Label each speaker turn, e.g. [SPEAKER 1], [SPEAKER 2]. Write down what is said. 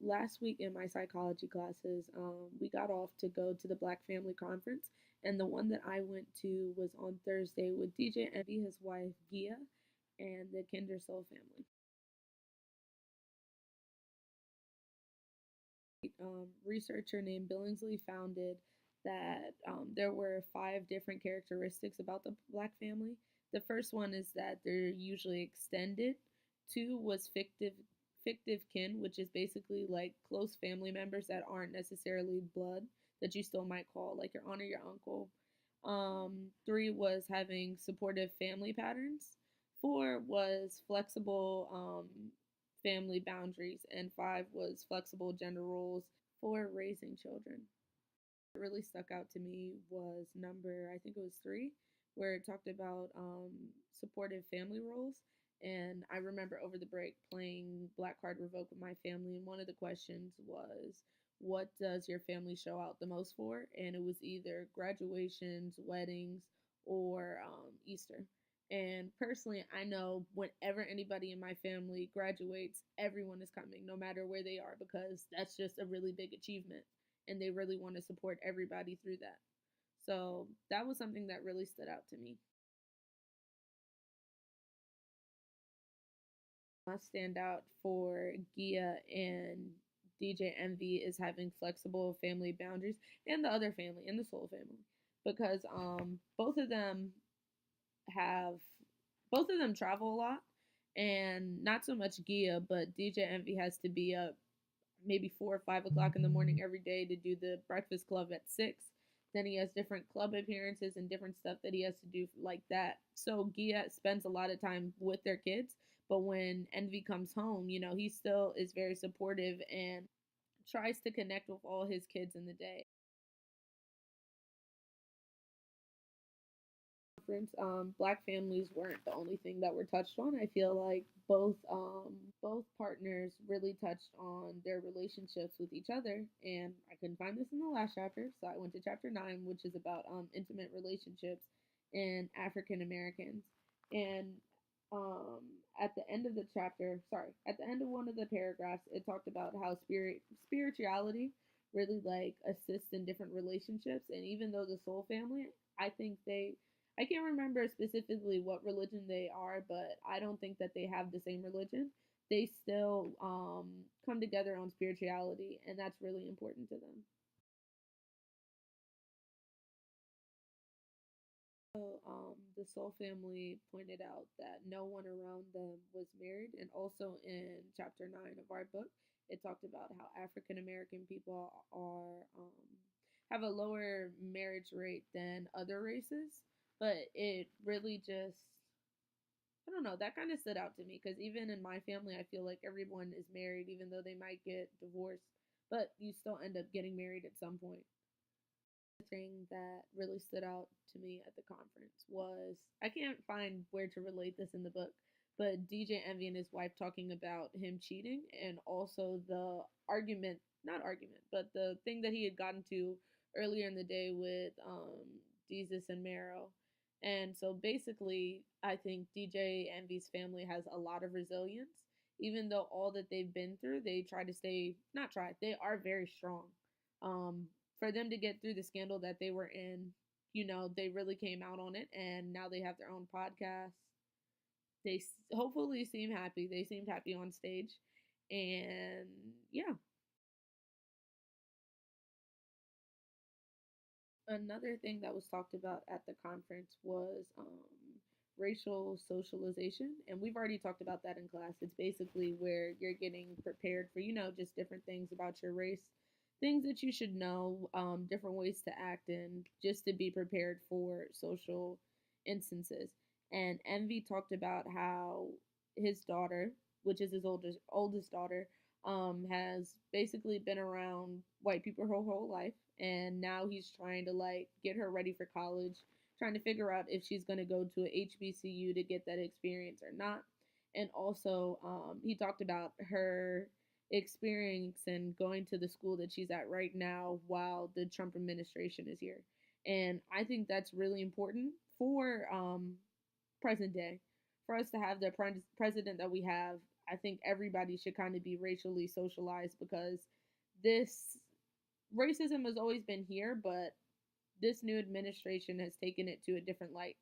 [SPEAKER 1] last week in my psychology classes, we got off to go to the Black Family Conference, and the one that I went to was on Thursday with DJ Envy, his wife Gia, and the Kindersoul family. Researcher named Billingsley founded that there were five different characteristics about the Black family. The first one is that they're usually extended. Two was fictive kin, which is basically like close family members that aren't necessarily blood that you still might call like your aunt or your uncle. Three was having supportive family patterns. Four was flexible family boundaries, and five was flexible gender roles for raising children. What really stuck out to me was number, I think it was three, where it talked about supportive family roles. And I remember over the break playing Black Card Revoke with my family, and one of the questions was, what does your family show out the most for? And it was either graduations, weddings, or Easter. And personally, I know whenever anybody in my family graduates, everyone is coming, no matter where they are, because that's just a really big achievement. And they really want to support everybody through that. So that was something that really stood out to me. My standout for Gia and DJ Envy is having flexible family boundaries, and the other family, and the Soul family, because have both of them travel a lot, and not so much Gia, but DJ Envy has to be up maybe 4 or 5 o'clock in the morning every day to do the Breakfast Club at 6. Then he has different club appearances and different stuff that he has to do like that. So Gia spends a lot of time with their kids, but when Envy comes home, he still is very supportive and tries to connect with all his kids in the day. Conference, Black families weren't the only thing that were touched on. I feel like both partners really touched on their relationships with each other, and I couldn't find this in the last chapter, so I went to chapter 9, which is about intimate relationships in African Americans. And um, at the end of the chapter, sorry, at the end of one of the paragraphs, it talked about how spirituality really like assists in different relationships, and even though the Soul family, I think I can't remember specifically what religion they are, but I don't think that they have the same religion. They still come together on spirituality, and that's really important to them. So, the Soul family pointed out that no one around them was married, and also in chapter 9 of our book, it talked about how African American people are have a lower marriage rate than other races, but it really just I don't know, that kind of stood out to me because even in my family, I feel like everyone is married, even though they might get divorced, but you still end up getting married at some point. The thing that really stood out to me at the conference was I can't find where to relate this in the book, but DJ Envy and his wife talking about him cheating, and also the argument, not argument, but the thing that he had gotten to earlier in the day with Jesus and Mero. And so basically, I think DJ Envy's family has a lot of resilience. Even though all that they've been through, they try to stay, not try, they are very strong. Um, for them to get through the scandal that they were in, they really came out on it, and now they have their own podcast. They hopefully seem happy. They seemed happy on stage, and yeah. Another thing that was talked about at the conference was racial socialization, and we've already talked about that in class. It's basically where you're getting prepared for, just different things about your race, things that you should know, different ways to act in, just to be prepared for social instances. And Envy talked about how his daughter, which is his oldest daughter, has basically been around white people her whole life, and now he's trying to like get her ready for college, trying to figure out if she's going to go to a HBCU to get that experience or not. And also, he talked about her experience and going to the school that she's at right now while the Trump administration is here. And I think that's really important for present day. For us to have the president that we have, I think everybody should kind of be racially socialized because this racism has always been here, but this new administration has taken it to a different light.